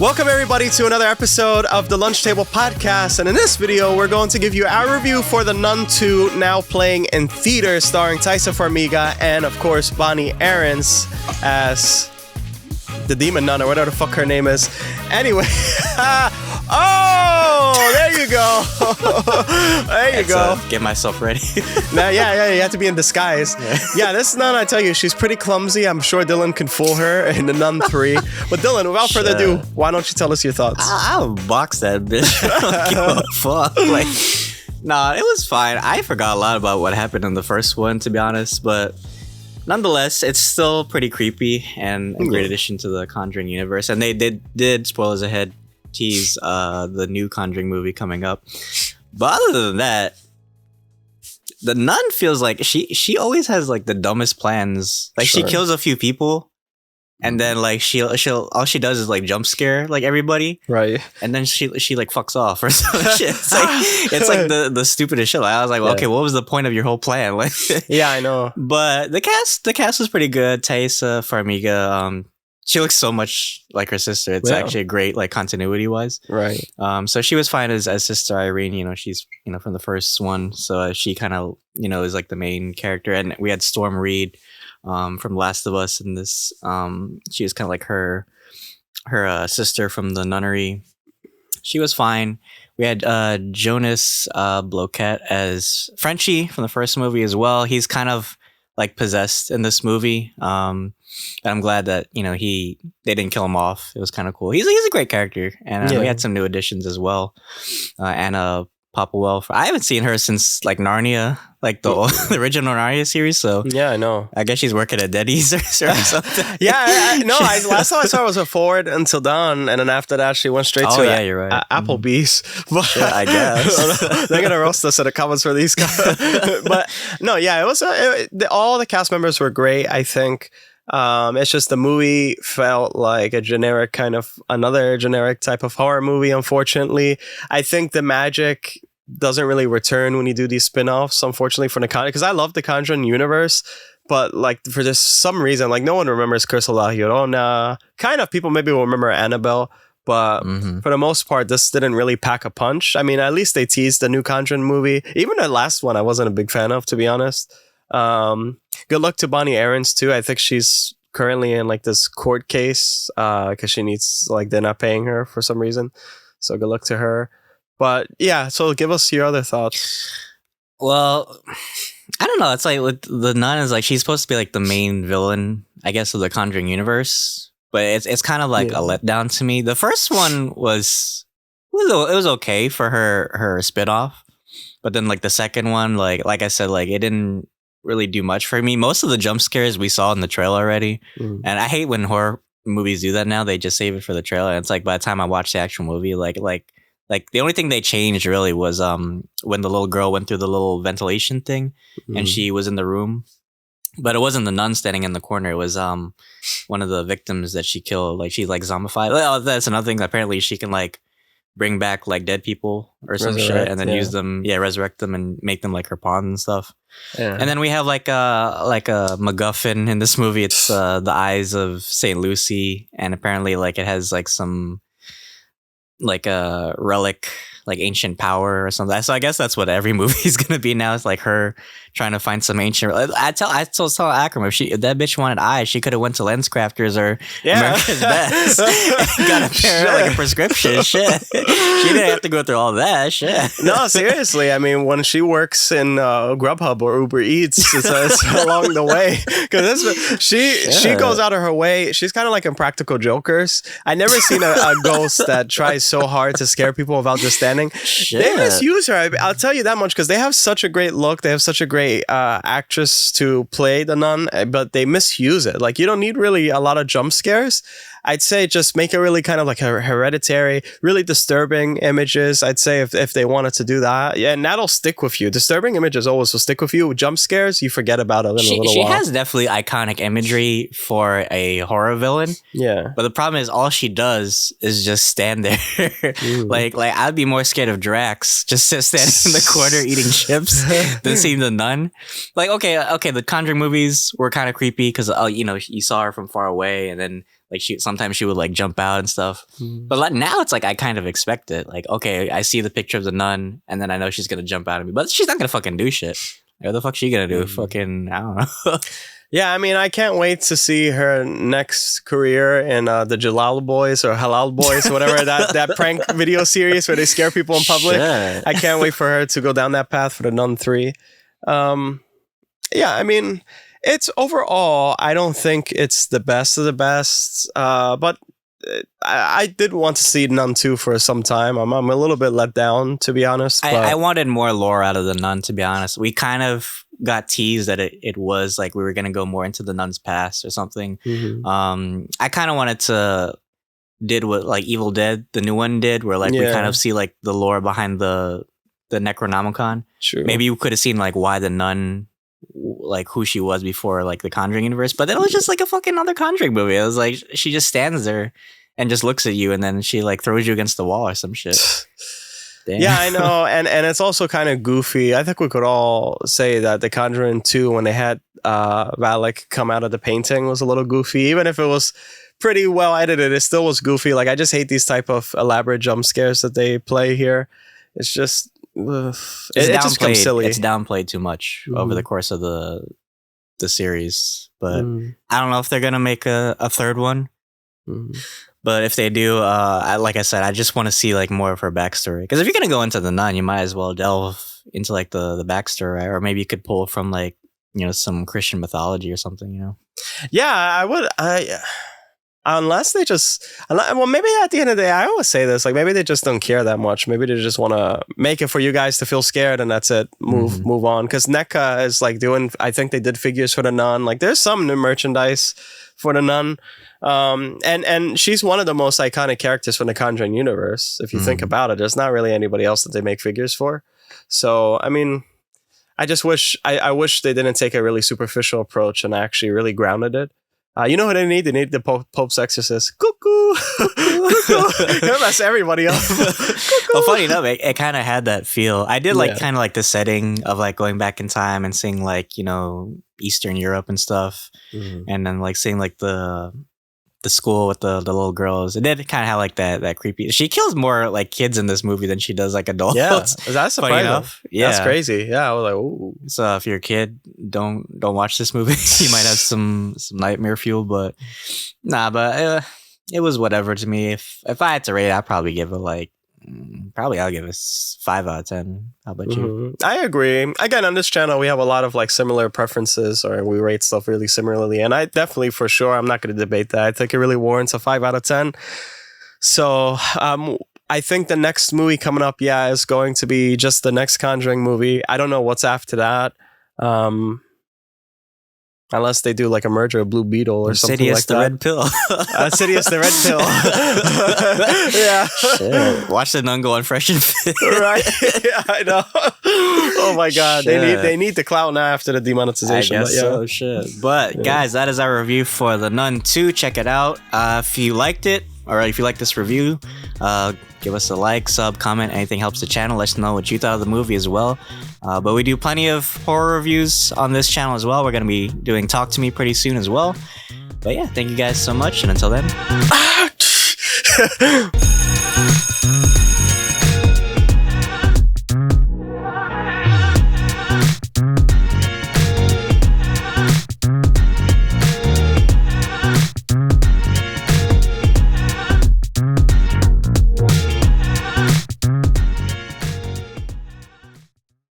Welcome everybody to another episode of the Lunch Table Podcast, and in this video we're going to give you our review for the Nun II, now playing in theaters, starring Taissa Farmiga and of course Bonnie Aarons as the demon nun or whatever the fuck her name is. Anyway, oh, there you go. There you go. Get myself ready. Now, yeah, you have to be in disguise. Yeah, this nun, I tell you, she's pretty clumsy. I'm sure Dylan can fool her in the Nun 3. But Dylan, without further ado, why don't you tell us your thoughts? I'll box that bitch. I don't give a fuck. Like, nah, it was fine. I forgot a lot about what happened in the first one, to be honest, but nonetheless, it's still pretty creepy and a great addition to the Conjuring universe. And they did, spoilers ahead, tease the new Conjuring movie coming up. But other than that, the nun feels like she always has like the dumbest plans. Like she kills a few people, and then like she'll all she does is like jump scare like everybody, right? And then she like fucks off or some shit. It's like the stupidest shit. Like, I was like, well, okay, what was the point of your whole plan? Like, yeah, I know. But the cast was pretty good. Taissa Farmiga, she looks so much like her sister. It's actually a great like continuity wise. Right. So she was fine as Sister Irene. You know, she's from the first one. So she kind of is like the main character. And we had Storm Reid from Last of Us in this. She was kind of like her sister from the Nunnery. She was fine. We had Jonas Bloquet as Frenchie from the first movie as well. He's kind of like possessed in this movie. And I'm glad that they didn't kill him off. It was kind of cool. He's a great character, and we had some new additions as well. Anna Popplewell. I haven't seen her since like Narnia, like the original Narnia series. So yeah, I know. I guess she's working at Denny's or something. Last time I saw her was a Forward Until Dawn, and then after that she went straight to you're right. Applebee's. But yeah, I guess they're gonna roast us in the comments for these guys. But no, yeah, it was all the cast members were great. I think. It's just the movie felt like another generic type of horror movie, unfortunately. I think the magic doesn't really return when you do these spin-offs, unfortunately, for the Conjuring, because I love the Conjuring universe, but like for some reason, like no one remembers Curse of La Llorona. Kind of people maybe will remember Annabelle, but for the most part, this didn't really pack a punch. I mean, at least they teased the new Conjuring movie. Even the last one, I wasn't a big fan of, to be honest. Good luck to Bonnie Aarons too. I think she's currently in like this court case because she needs, like, they're not paying her for some reason. So good luck to her. But yeah, so give us your other thoughts. Well, I don't know. It's like with the nun is like she's supposed to be like the main villain, I guess, of the Conjuring universe. But it's kind of like a letdown to me. The first one was okay for her spinoff, but then like the second one, like I said, like it didn't really do much for me. Most of the jump scares we saw in the trailer already, and I hate when horror movies do that now. They just save it for the trailer. And it's like by the time I watch the actual movie, like the only thing they changed really was when the little girl went through the little ventilation thing and she was in the room, but it wasn't the nun standing in the corner. It was one of the victims that she killed. Like she's like zombified. Oh, that's another thing. Apparently she can like bring back like dead people or some shit and then use them, resurrect them and make them like her pawns and stuff. Yeah. And then we have like a MacGuffin in this movie. It's the eyes of Saint Lucy, and apparently like it has like some like a relic, like ancient power or something. So I guess that's what every movie is gonna be now. It's like her trying to find some ancient. I told Akram if that bitch wanted eyes, she could have went to Lens Crafters or America's Best and got a pair like a prescription. Shit, she didn't have to go through all that shit. No, seriously. I mean, when she works in Grubhub or Uber Eats, it's along the way, because she goes out of her way. She's kind of like Impractical Jokers. I never seen a ghost that tries so hard to scare people without just standing. Shit. They misuse her. I'll tell you that much, because they have such a great look. They have such a great actress to play the nun, but they misuse it. Like, you don't need really a lot of jump scares. I'd say just make it really kind of like a Hereditary, really disturbing images. I'd say if they wanted to do that, and that'll stick with you. Disturbing images always will stick with you. Jump scares, you forget about it in a little while. She has definitely iconic imagery for a horror villain. Yeah. But the problem is all she does is just stand there. like I'd be more scared of Drax just standing in the corner eating chips than seeing the nun. Like, okay, the Conjuring movies were kind of creepy because you saw her from far away, and then Like sometimes she would like jump out and stuff. But like now it's like I kind of expect it. Like, okay, I see the picture of the nun and then I know she's gonna jump out at me. But she's not gonna fucking do shit. What the fuck's she gonna do? Fucking I don't know. Yeah, I mean, I can't wait to see her next career in the Jalal Boys or Halal Boys, whatever that prank video series where they scare people in public. Shit. I can't wait for her to go down that path for the Nun 3. Yeah, I mean, it's overall, I don't think it's the best of the best, but I did want to see Nun 2 for some time. I'm a little bit let down, to be honest. I wanted more lore out of the Nun, to be honest. We kind of got teased that it was like we were going to go more into the Nun's past or something. I kind of wanted to did what like Evil Dead, the new one did, where like we kind of see like the lore behind the Necronomicon. True. Maybe you could have seen like why the nun, like who she was before like the Conjuring universe, but then it was just like a fucking other Conjuring movie. It was like she just stands there and just looks at you and then she like throws you against the wall or some shit. Damn. Yeah, I know, and it's also kind of goofy. I think we could all say that the Conjuring 2, when they had Valak come out of the painting, was a little goofy. Even if it was pretty well edited, it still was goofy. Like, I just hate these type of elaborate jump scares that they play here. It's just it just comes silly. It's downplayed too much over the course of the series. But I don't know if they're gonna make a third one. But if they do, like I said, I just want to see like more of her backstory. Because if you're gonna go into the nun, you might as well delve into like the backstory, right? Or maybe you could pull from like, you know, some Christian mythology or something, you know? Yeah, I would. Unless they just, well, maybe at the end of the day, I always say this, like maybe they just don't care that much. Maybe they just want to make it for you guys to feel scared, and that's it. Move on. Because NECA is like doing, I think they did figures for the nun. Like there's some new merchandise for the nun, and she's one of the most iconic characters from the Conjuring universe. If you think about it, there's not really anybody else that they make figures for. So I mean, I just wish I wish they didn't take a really superficial approach and actually really grounded it. You know what they need? They need the Pope's exorcist. Cuckoo! Cuckoo! That's everybody else. Well, funny enough, it kind of had that feel. I did like kind of like the setting of like going back in time and seeing like, you know, Eastern Europe and stuff. And then like seeing like the school with the little girls. It did kind of have like that creepy. She kills more like kids in this movie than she does like adults. Yeah, that's surprising. Yeah, that's crazy. Yeah, I was like, ooh. So if you're a kid, don't watch this movie. You might have some nightmare fuel, but but it was whatever to me. If I had to rate it, I'd probably give it like I'll give it 5 out of 10. How about you? I agree. Again, on this channel, we have a lot of like similar preferences, or we rate stuff really similarly. And I definitely, for sure, I'm not going to debate that. I think it really warrants a 5 out of 10. So I think the next movie coming up, is going to be just the next Conjuring movie. I don't know what's after that. Unless they do like a merger of Blue Beetle or something like that. Red Pill. Sidious the Red Pill. Yeah. Shit. Watch the nun go on Fresh and Fit. Right. Yeah, I know. Oh my God. Shit. They need the clout now after the demonetization. I guess so. Shit. But guys, that is our review for the Nun 2. Check it out. If you liked it, or if you like this review, give us a like, sub, comment. Anything helps the channel. Let us know what you thought of the movie as well. But we do plenty of horror reviews on this channel as well. We're going to be doing Talk to Me pretty soon as well. But yeah, thank you guys so much. And until then.